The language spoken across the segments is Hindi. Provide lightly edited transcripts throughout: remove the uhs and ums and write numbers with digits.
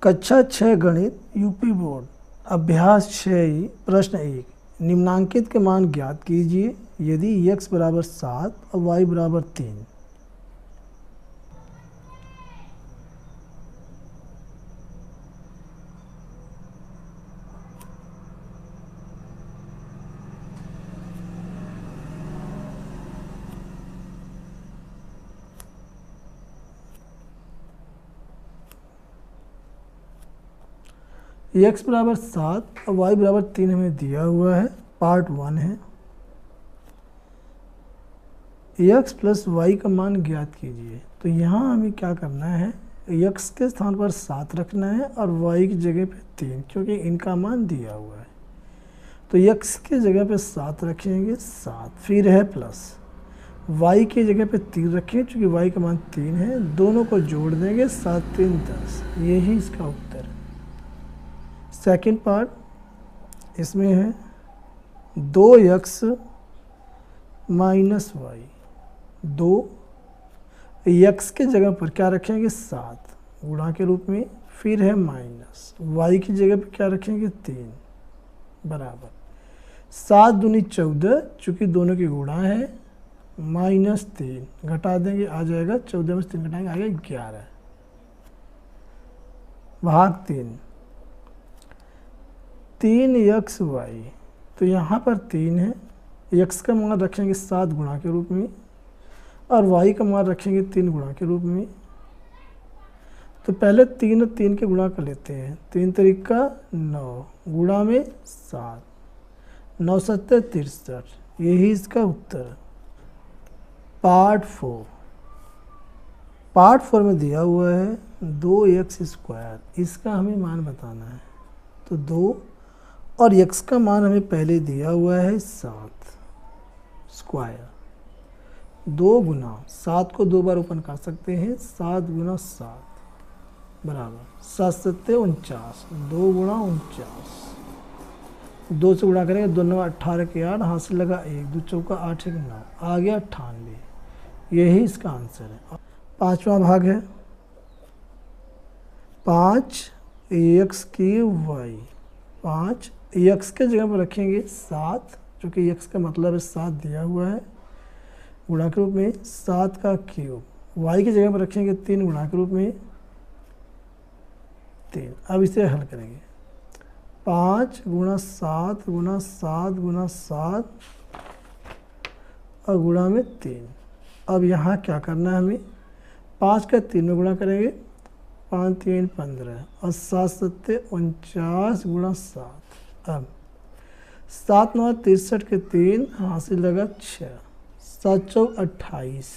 कक्षा 6 गणित यूपी बोर्ड अभ्यास 6 प्रश्न 1 निम्नांकित के मान ज्ञात कीजिए यदि x बराबर 7 और y बराबर 3। x बराबर 7 और y बराबर 3 हमें दिया हुआ है, पार्ट 1 है। x प्लस y का मान ज्ञात कीजिए। तो यहाँ हमें क्या करना है, x के स्थान पर 7 रखना है और y की जगह पे 3, क्योंकि इनका मान दिया हुआ है। तो x के जगह पे 7 रखेंगे 7, फिर है प्लस y की जगह पे 3 रखें, क्योंकि y का मान 3 है। दोनों को जोड़ देंगे 7 3 10, यही इसका उत्तर है। सेकेंड पार्ट इसमें है 2x माइनस वाई। 2 x के जगह पर क्या रखेंगे 7 गुणा के रूप में, फिर है माइनस y की जगह पर क्या रखेंगे 3 बराबर 7 दूनी 14, चूँकि दोनों की गुणा है, माइनस 3 घटा देंगे आ जाएगा 14 में से 3 घटाएंगे आ गया 11 भाग 3x y। तो यहाँ पर 3 है, x का मान रखेंगे 7 गुणा के रूप में और y का मान रखेंगे 3 गुणा के रूप में। तो पहले 3 और 3 के गुणा कर लेते हैं। 3 तरीका 9 गुणा में 7, 9 7 63, यही इसका उत्तर। पार्ट 4 में दिया हुआ है 2x², इसका हमें मान बताना है। तो 2 और x का मान हमें पहले दिया हुआ है 7 स्क्वायर, 2 गुना 7 को 2 बार ओपन कर सकते हैं, 7 गुना 7 बराबर 7 7 49, 2 गुना 49, 2 से गुणा करेंगे 2 9 18 के 8, हाथ से लगा 1, 2 चौका 8 1 9, आ गया 98, यही इसका आंसर है। पांचवा भाग है 5x³ 5 x के जगह पर रखेंगे 7, क्योंकि x का मतलब है 7 दिया हुआ है, गुणा के रूप में 7 का क्यूब। y की जगह पर रखेंगे 3 गुणा के रूप में 3। अब इसे हल करेंगे 5 गुणा 7 गुणा 7 गुणा 7 और गुणा में 3। अब यहाँ क्या करना है हमें, 5 का 3 में गुणा करेंगे, 5 3 15 और 7 7 49 गुणा 7। अब 7 9 63 के 3, हासिल लगा 6, 7 चौक 28,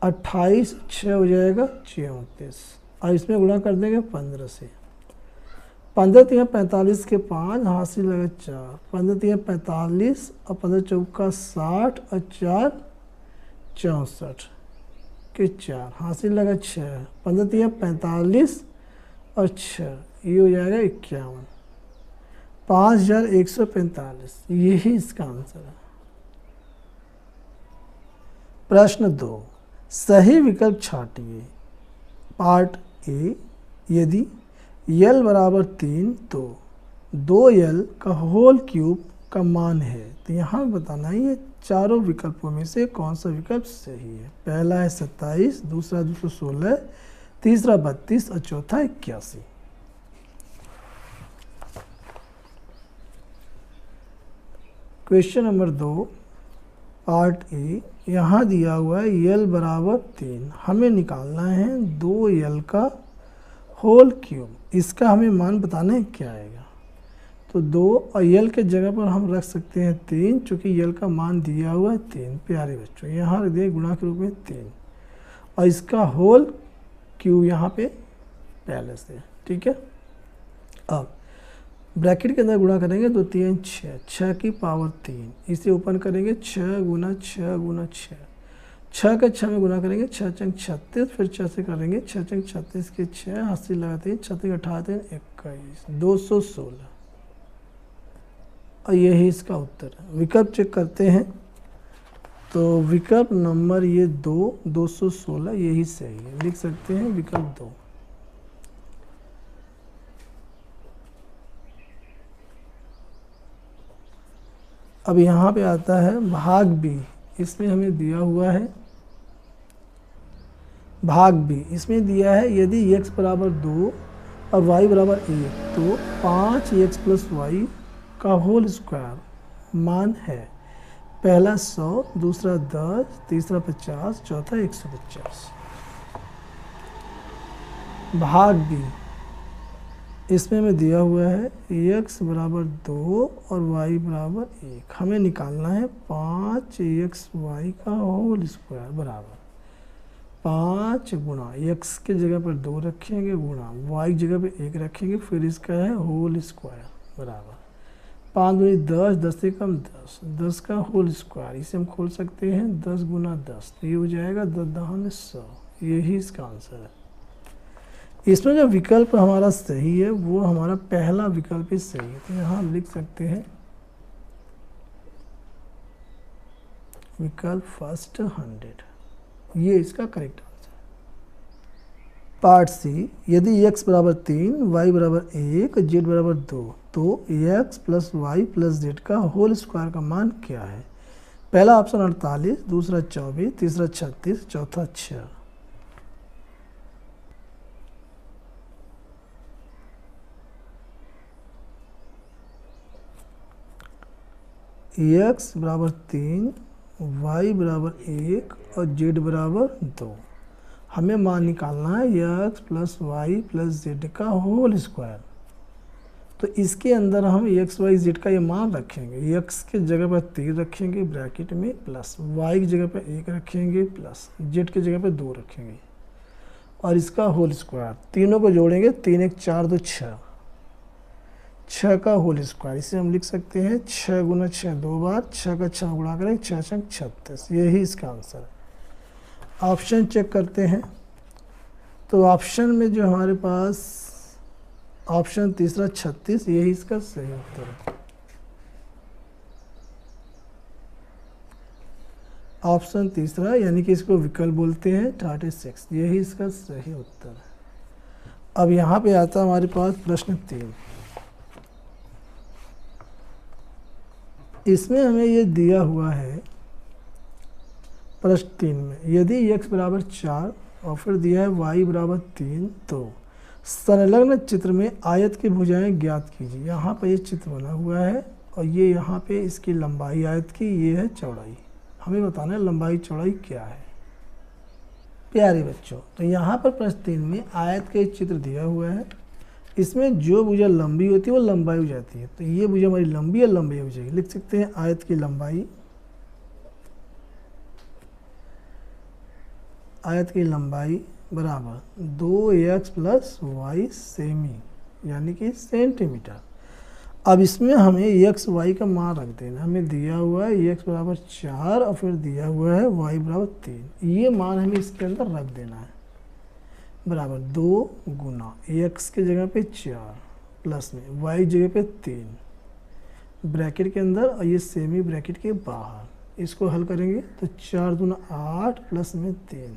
28 6 हो जाएगा 34। और इसमें गुणा कर देंगे 15 से, 15 3 45 के 5, हासिल लगा 4, 15 3 45 और 15 चौका 60 और 4 64 के 4, हासिल लगा 6, 15 3 45 और 6, ये हो जाएगा 51, 5145, यही इसका आंसर है। प्रश्न 2 सही विकल्प छांटिए। पार्ट ए यदि l बराबर 3 तो 2l का होल क्यूब का मान है। तो यहाँ बताना है ये चारों विकल्पों में से कौन सा विकल्प सही है। पहला है 27, दूसरा 216, तीसरा 32 और चौथा 81। क्वेश्चन नंबर 2 पार्ट ए, यहाँ दिया हुआ है l बराबर 3, हमें निकालना है 2l का होल क्यूब। इसका हमें मान बताना है क्या आएगा। तो 2 और l के जगह पर हम रख सकते हैं 3, चूँकि l का मान दिया हुआ है 3। प्यारे बच्चों यहाँ रख दिए गुणा के रूप में 3 और इसका होल क्यूब यहाँ पे पहले से, ठीक है। अब ब्रैकेट के अंदर गुणा करेंगे 2 3 6, 6 की पावर 3, इसे ओपन करेंगे 6 गुना 6 गुना 6, 6 का 6 में गुणा करेंगे 6 चंग 36, फिर 6 से करेंगे 6 चंग 36 के 6, हासिल लगाते हैं 36 18 21, 216 और यही इसका उत्तर है। विकल्प चेक करते हैं तो विकल्प नंबर ये 2 216 यही सही है, लिख सकते हैं विकल्प 2। अब यहाँ पे आता है भाग बी। इसमें हमें दिया हुआ है भाग बी, इसमें दिया है यदि x बराबर 2 और y बराबर 1 तो 5x प्लस वाई का होल स्क्वायर मान है पहला 100, दूसरा 10, तीसरा 50, चौथा 150। भाग बी, इसमें हमें दिया हुआ है x बराबर 2 और y बराबर 1। हमें निकालना है 5xy का होल स्क्वायर बराबर 5 गुणा x के जगह पर 2 रखेंगे गुणा y की जगह पर 1 रखेंगे, फिर इसका है होल स्क्वायर बराबर 5 गुणी 10, 10 से कम 10, 10 का होल स्क्वायर। इसे हम खोल सकते हैं 10 गुना 10, तो ये हो जाएगा 10 दहाने 100। यही इसका आंसर है। इसमें जो विकल्प हमारा सही है वो हमारा पहला विकल्प ही सही है, तो यहाँ हम लिख सकते हैं विकल्प फर्स्ट 100, ये इसका करेक्ट आंसर है। पार्ट सी, यदि x बराबर 3, y बराबर 1, z बराबर 2 तो x plus y plus z का होल स्क्वायर का मान क्या है? पहला ऑप्शन 48, दूसरा 24, तीसरा 36, चौथा 6। x बराबर 3, y बराबर 1 और z बराबर 2। हमें मान निकालना है x plus y plus z का होल स्क्वायर। तो इसके अंदर हम एक्स वाई जेड का ये मान रखेंगे। x के जगह पर 3 रखेंगे ब्रैकेट में प्लस, y की जगह पर 1 रखेंगे प्लस, z की जगह पर 2 रखेंगे और इसका होल स्क्वायर। तीनों को जोड़ेंगे, 3 1 4 2 6, 6 का होल स्क्वायर। इसे हम लिख सकते हैं 6 गुना 6 2 बार, 6 का 6 गुणा करें 6 6 36। यही इसका आंसर है। ऑप्शन चेक करते हैं, तो ऑप्शन में जो हमारे पास ऑप्शन तीसरा 36, यही इसका सही उत्तर है। ऑप्शन तीसरा यानी कि इसको विकल्प बोलते हैं 36, यही इसका सही उत्तर है। अब यहाँ पे आता है हमारे पास प्रश्न 3। इसमें हमें ये दिया हुआ है प्रश्न 3 में, यदि x बराबर 4 और फिर दिया है y बराबर 3 तो संलग्न चित्र में आयत की भुजाएं ज्ञात कीजिए। यहाँ पर ये चित्र बना हुआ है और ये यहाँ पे इसकी लंबाई आयत की, ये है चौड़ाई। हमें बताना है लंबाई चौड़ाई क्या है। प्यारे बच्चों, तो यहाँ पर प्रश्न 3 में आयत का एक चित्र दिया हुआ है। इसमें जो भुजा लंबी होती है वो लंबाई हो जाती है, तो ये भुजा हमारी लंबी या लंबाई हो जाएगी। लिख सकते हैं आयत की लंबाई, आयत की लंबाई बराबर 2x प्लस वाई सेमी, यानी कि सेंटीमीटर। अब इसमें हमें x y का मान रख देना। हमें दिया हुआ है x बराबर 4 और फिर दिया हुआ है y बराबर 3। ये मान हमें इसके अंदर रख देना है बराबर 2 गुना x के जगह पे 4 प्लस में y की जगह पे 3 ब्रैकेट के अंदर और ये सेमी ब्रैकेट के बाहर। इसको हल करेंगे तो 4 दूना 8 प्लस में 3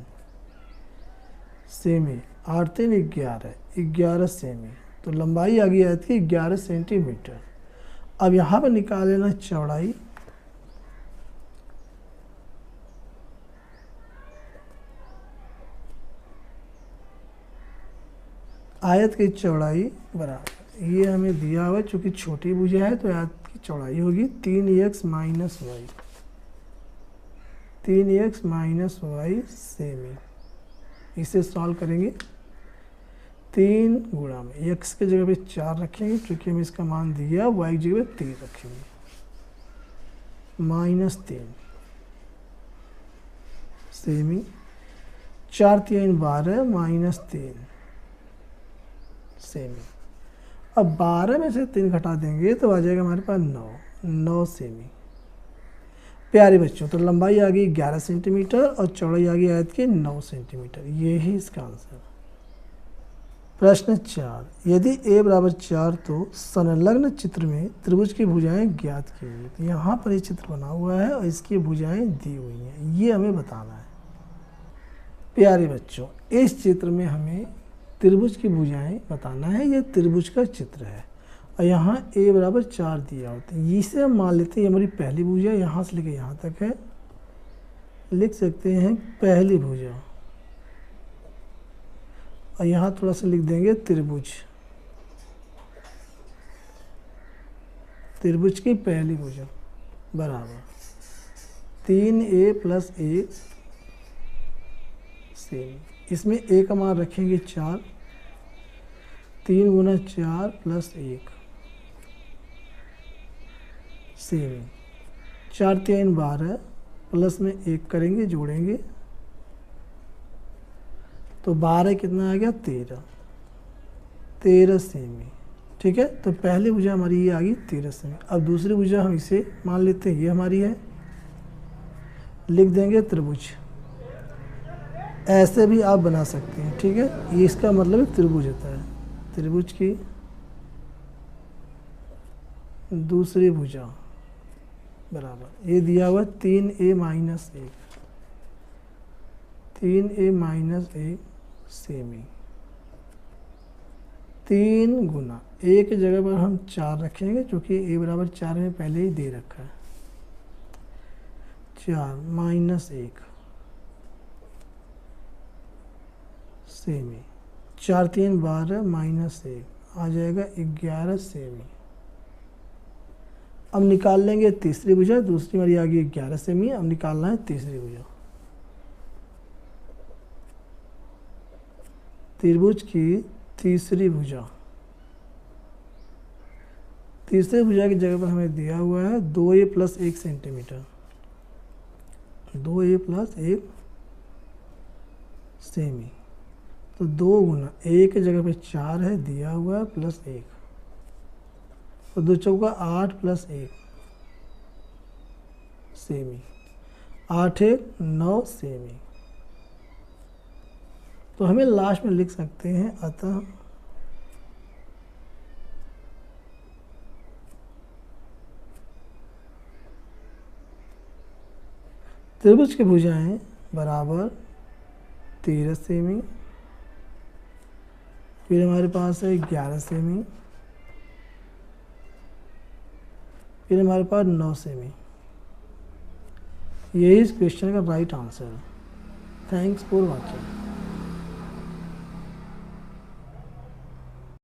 सेमी, 8 3 11, 11 सेमी। तो लंबाई आ गई आयत की 11 सेंटीमीटर। अब यहाँ पर निकाल लेना चौड़ाई। आयत की चौड़ाई बराबर, ये हमें दिया हुआ है, चूँकि छोटी भुजा है तो आयत की चौड़ाई होगी 3x minus y, 3x minus y cm. इसे सॉल्व करेंगे, 3 गुणा में x के जगह पे 4 रखेंगे क्योंकि हमें इसका मान दिया, y की जगह पे 3 रखेंगे माइनस 3 सेमी, 4 3 12 माइनस 3 सेमी। अब 12 में से 3 घटा देंगे तो आ जाएगा हमारे पास 9 सेमी। प्यारे बच्चों, तो लंबाई आ गई 11 सेंटीमीटर और चौड़ाई आ गई आयत की 9 सेंटीमीटर। यही इसका आंसर है। प्रश्न 4, यदि a बराबर 4 तो संलग्न चित्र में त्रिभुज की भुजाएं ज्ञात कीजिए। तो यहाँ पर ये चित्र बना हुआ है और इसकी भुजाएं दी हुई हैं, ये हमें बताना है। प्यारे बच्चों, इस चित्र में हमें त्रिभुज की भुजाएं बताना है। ये त्रिभुज का चित्र है और यहाँ a बराबर 4 दिया होता है। इसे हम मान लेते हैं ये हमारी पहली भुजा, यहाँ से लेकर यहाँ तक है, लिख सकते हैं पहली भुजा, और यहाँ थोड़ा सा लिख देंगे त्रिभुज, त्रिभुज की पहली भुजा बराबर 3a + 1 सेमी। इसमें a का मान रखेंगे 4, 3 × 4 + 1 सेमी। 4 × 3 = 12, प्लस में 1 करेंगे, जोड़ेंगे तो 12 कितना आ गया 13 सेमी। ठीक है, तो पहली भुजा हमारी ये आ गई 13 सेमी। अब दूसरी भुजा हम इसे मान लेते हैं ये हमारी है, लिख देंगे त्रिभुज। ऐसे भी आप बना सकते हैं, ठीक है, ये इसका मतलब त्रिभुज होता है। त्रिभुज की दूसरी भुजा बराबर ये दिया हुआ 3a - 1, 3a - 1 semi. 3 Guna a की जगह पर हम 4 रखेंगे, क्योंकि a बराबर 4 में पहले ही दे रखा है। 4 - 1 सेमी। 4 × 3 = 12 - 1 आ जाएगा 11 सेमी। अब निकाल लेंगे तीसरी भुजा, दूसरी हमारी आ गई 11 सेमी। अब निकालना है तीसरी भुजा। त्रिभुज की तीसरी भुजा, तीसरी भुजा की जगह पर हमें दिया हुआ है 2a + 1 सेंटीमीटर, 2a + 1 सेमी। तो 2 गुना a की जगह पे 4 है दिया हुआ है, प्लस 1, तो 2 चौका 8 + 1 सेमी, 8 × 1 = 9 सेमी। तो हमें लास्ट में लिख सकते हैं अतः त्रिभुज की भुजाएं बराबर 13 सेमी, फिर हमारे पास है 11 सेमी, फिर हमारे पास 9 सेमी। यही इस क्वेश्चन का राइट आंसर है। Thanks for watching.